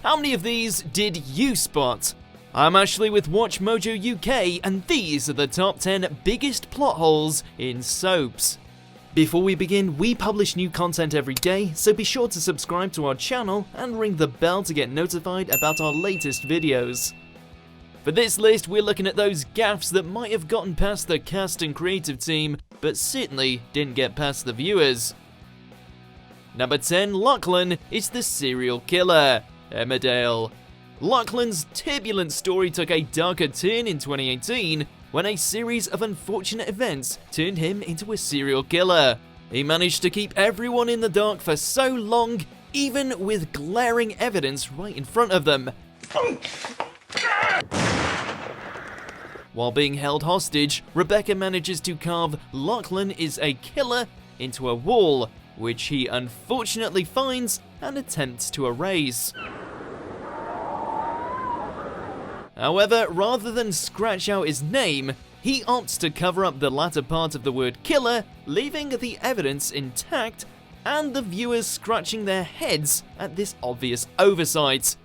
How many of these did you spot? I'm Ashley with WatchMojo UK, and these are the top 10 biggest plot holes in soaps. Before we begin, we publish new content every day, so be sure to subscribe to our channel and ring the bell to get notified about our latest videos. For this list, we're looking at those gaffes that might have gotten past the cast and creative team, but certainly didn't get past the viewers. Number 10, Lachlan is the serial killer. Emmerdale. Lachlan's turbulent story took a darker turn in 2018 when a series of unfortunate events turned him into a serial killer. He managed to keep everyone in the dark for so long, even with glaring evidence right in front of them. While being held hostage, Rebecca manages to carve "Lachlan is a killer" into a wall, which he unfortunately finds and attempts to erase. However, rather than scratch out his name, he opts to cover up the latter part of the word killer, leaving the evidence intact and the viewers scratching their heads at this obvious oversight.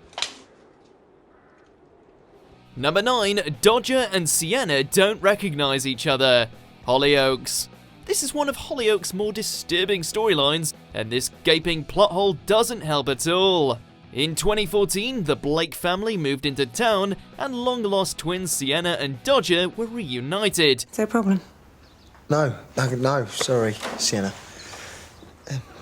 Number 9, Dodger and Sienna don't recognize each other. Hollyoaks. This is one of Hollyoaks' more disturbing storylines, and this gaping plot hole doesn't help at all. In 2014, the Blake family moved into town, and long-lost twins Sienna and Dodger were reunited. Is there a problem? No, sorry, Sienna.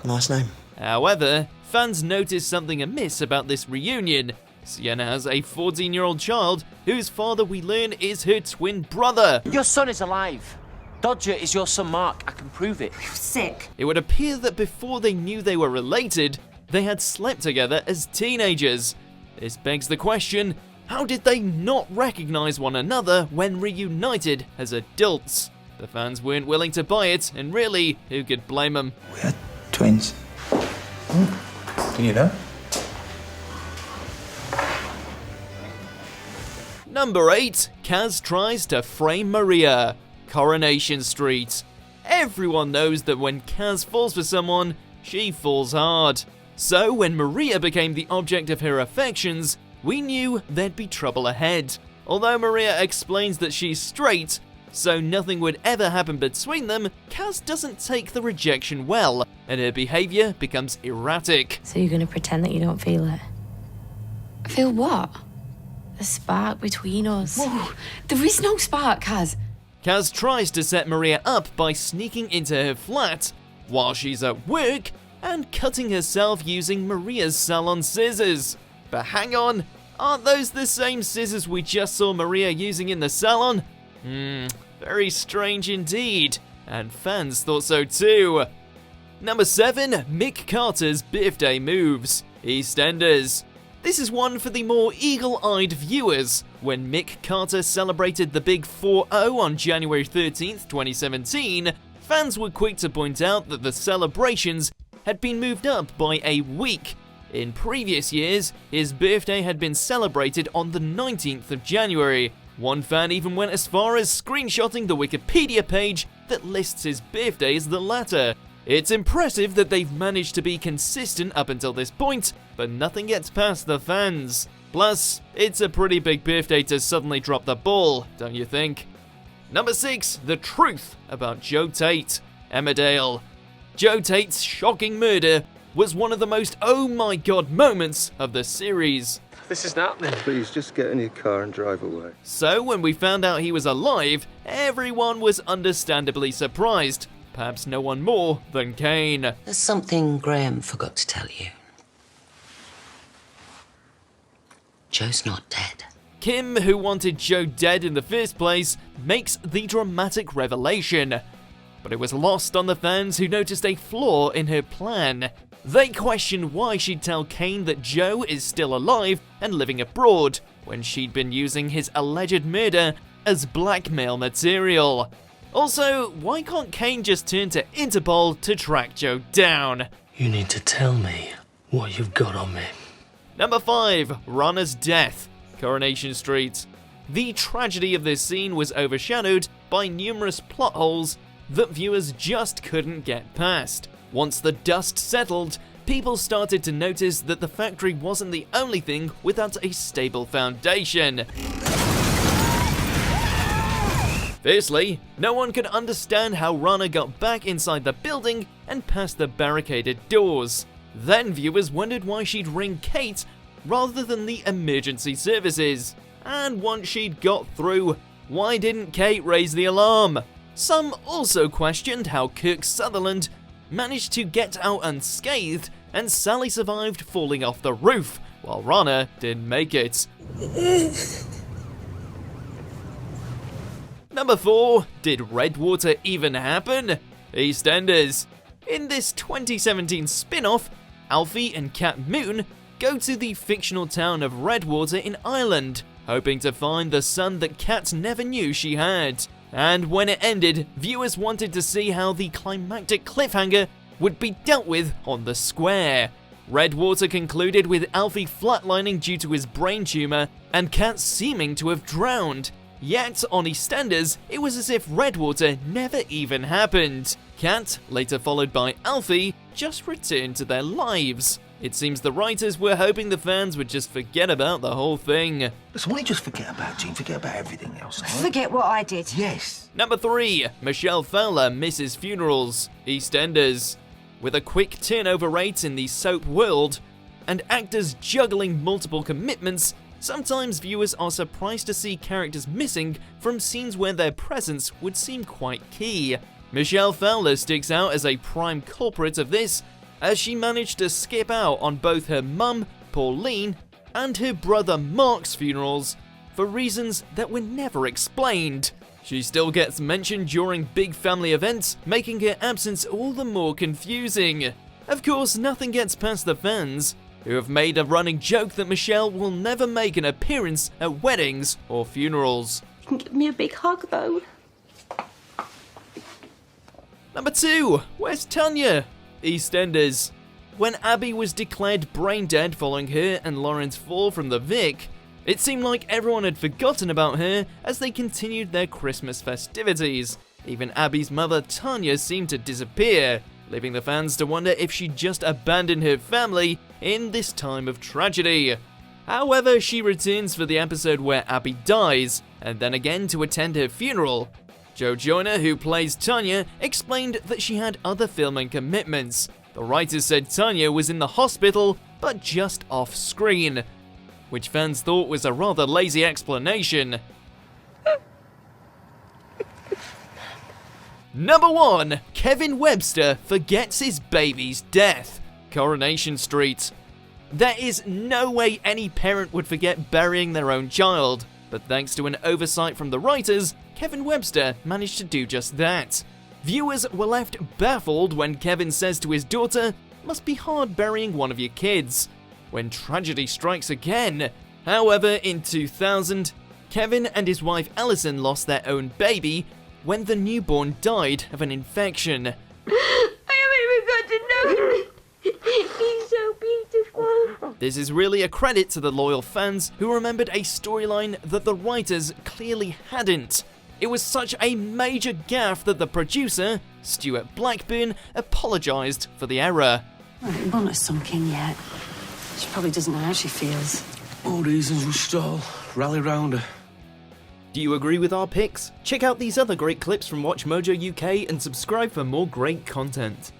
Nice name. However, fans noticed something amiss about this reunion. Sienna has a 14-year-old child, whose father we learn is her twin brother. Your son is alive. Dodger is your son Mark, I can prove it. You're sick. It would appear that before they knew they were related, they had slept together as teenagers. This begs the question, how did they not recognize one another when reunited as adults? The fans weren't willing to buy it, and really, who could blame them? We're twins. Can you know? Number 8, Kaz tries to frame Maria. Coronation Street. Everyone knows that when Kaz falls for someone, she falls hard. So when Maria became the object of her affections, we knew there'd be trouble ahead. Although Maria explains that she's straight, so nothing would ever happen between them, Kaz doesn't take the rejection well, and her behaviour becomes erratic. So you're going to pretend that you don't feel it? Feel what? The spark between us. Whoa, there is no spark, Kaz. Kaz tries to set Maria up by sneaking into her flat while she's at work and cutting herself using Maria's salon scissors. But hang on, aren't those the same scissors we just saw Maria using in the salon? Very strange indeed, and fans thought so too. Number 7, Mick Carter's birthday moves. EastEnders. This is one for the more eagle-eyed viewers. When Mick Carter celebrated the big 4-0 on January 13th, 2017, fans were quick to point out that the celebrations had been moved up by a week. In previous years, his birthday had been celebrated on the 19th of January. One fan even went as far as screenshotting the Wikipedia page that lists his birthday as the latter. It's impressive that they've managed to be consistent up until this point, but nothing gets past the fans. Plus, it's a pretty big birthday to suddenly drop the ball, don't you think? Number 6, the truth about Joe Tate. Emmerdale. Joe Tate's shocking murder was one of the most oh my god moments of the series. This isn't happening. Please, just get in your car and drive away. So when we found out he was alive, everyone was understandably surprised. Perhaps no one more than Kane. There's something Graham forgot to tell you. Joe's not dead. Kim, who wanted Joe dead in the first place, makes the dramatic revelation. But it was lost on the fans who noticed a flaw in her plan. They questioned why she'd tell Kane that Joe is still alive and living abroad, when she'd been using his alleged murder as blackmail material. Also, why can't Kane just turn to Interpol to track Joe down? You need to tell me what you've got on me. Number 5, Rana's death. Coronation Street. The tragedy of this scene was overshadowed by numerous plot holes that viewers just couldn't get past. Once the dust settled, people started to notice that the factory wasn't the only thing without a stable foundation. Firstly, no one could understand how Rana got back inside the building and past the barricaded doors. Then viewers wondered why she'd ring Kate rather than the emergency services. And once she'd got through, why didn't Kate raise the alarm? Some also questioned how Kirk Sutherland managed to get out unscathed and Sally survived falling off the roof, while Rana didn't make it. Number 4, did Redwater even happen? EastEnders. In this 2017 spin-off, Alfie and Cat Moon go to the fictional town of Redwater in Ireland, hoping to find the son that Cat never knew she had. And when it ended, viewers wanted to see how the climactic cliffhanger would be dealt with on the square. Redwater concluded with Alfie flatlining due to his brain tumour and Cat seeming to have drowned. Yet, on EastEnders, it was as if Redwater never even happened. Cat, later followed by Alfie, just returned to their lives. It seems the writers were hoping the fans would just forget about the whole thing. Listen, why don't you just forget about Jean? Forget about everything else, eh? Forget what I did. Yes. Number 3, Michelle Fowler misses funerals. EastEnders. With a quick turnover rate in the soap world, and actors juggling multiple commitments, sometimes viewers are surprised to see characters missing from scenes where their presence would seem quite key. Michelle Fowler sticks out as a prime culprit of this, as she managed to skip out on both her mum, Pauline, and her brother Mark's funerals for reasons that were never explained. She still gets mentioned during big family events, making her absence all the more confusing. Of course, nothing gets past the fans, who have made a running joke that Michelle will never make an appearance at weddings or funerals. You can give me a big hug, though. Number 2, where's Tanya? EastEnders. When Abby was declared brain dead following her and Lauren's fall from the Vic, it seemed like everyone had forgotten about her as they continued their Christmas festivities. Even Abby's mother Tanya seemed to disappear, leaving the fans to wonder if she'd just abandoned her family in this time of tragedy. However, she returns for the episode where Abby dies, and then again to attend her funeral. Joe Joyner, who plays Tanya, explained that she had other filming commitments. The writers said Tanya was in the hospital, but just off screen, which fans thought was a rather lazy explanation. Number 1, Kevin Webster forgets his baby's death. Coronation Street. There is no way any parent would forget burying their own child, but thanks to an oversight from the writers, Kevin Webster managed to do just that. Viewers were left baffled when Kevin says to his daughter, "Must be hard burying one of your kids," when tragedy strikes again. However, in 2000, Kevin and his wife Alison lost their own baby when the newborn died of an infection. I haven't even got to know him. He's so beautiful. This is really a credit to the loyal fans who remembered a storyline that the writers clearly hadn't. It was such a major gaffe that the producer, Stuart Blackburn, apologised for the error. Well, it won't have sunk in yet. She probably doesn't know how she feels. All reasons we should all rally round her. Do you agree with our picks? Check out these other great clips from WatchMojo UK and subscribe for more great content.